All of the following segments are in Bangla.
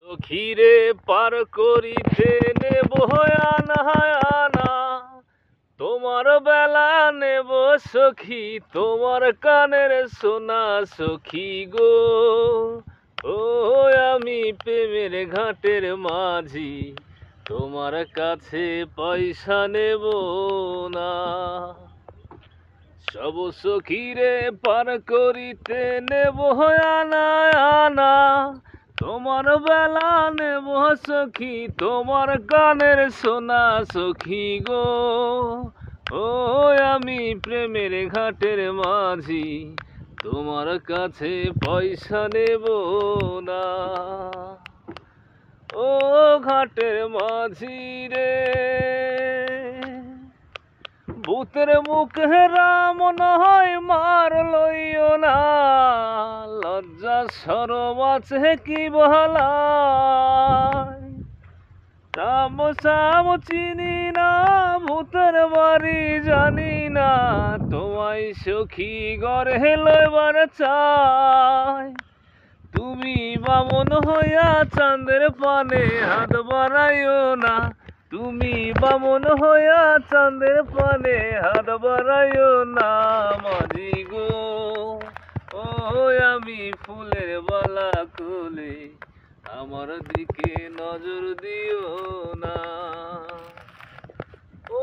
ঘিরে পার করিতে নেব আনা আনা, তোমার বেলা নেব সখী, তোমার কানের সোনা সখী গো। ও আমি প্রেমের ঘাটের মাঝি, তোমার কাছে পয়সা নেব না। সব সখীরে পার করিতে নেব আনা আনা, তোমার বেলা নেব সখী, তোমার কানের সোনা সখী গো। ও আমি প্রেমের ঘাটের মাঝি, তোমার কাছে পয়সা নেব না। ও ঘাটের মাঝি রে, ভূতের মুখে রাম নয় মার লইও না, লজ্জা শরম আছে কি বহালাই। রাম সাম চিনি না, ভূতের বাড়ি জানি না, তোমায় সখী গড়ে লইবার চাই। তুমি বামন হইয়া চাঁদের পানে হাত বাড়াইও না, তুমি বামন হইয়া চাঁদের পানে হাত বাড়াইও না মাঝি গো। ও আমি ফুলের বালা খুলে, আমার দিকে নজর দিও না। ও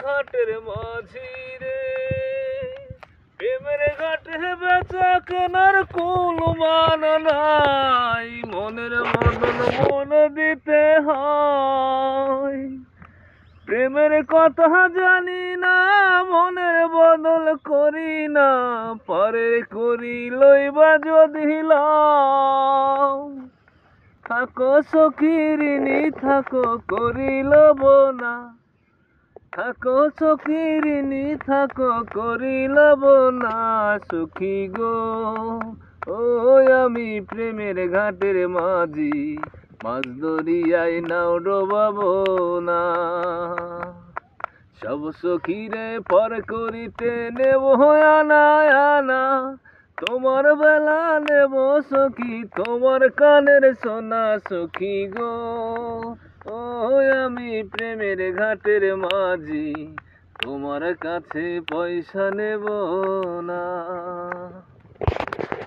ঘাটের মাঝি রে, প্রেমের ঘাটে বেচা কেনার কুল মান নাই, মনের মতন মন দিতে হয়। প্রেমের কথা জানি না, মনের বদল করি না, পরে করি লইবা যদি লাও। থাকো সখীরিনী থাকো করি লব না, থাকো সখীরিনী থাকো করি লব না সখী গো। ও আমি প্রেমের ঘাটের মাঝি, মাছ দরিয়ায় নাও ডোবাবো না। সব সখীরে পর করিতে নেব আনা আনা, তোমার বেলা নেব সখী, তোমার কানের সোনা সখী গো। ও আমি প্রেমের ঘাটের মাঝি, তোমার কাছে পয়সা নেব না।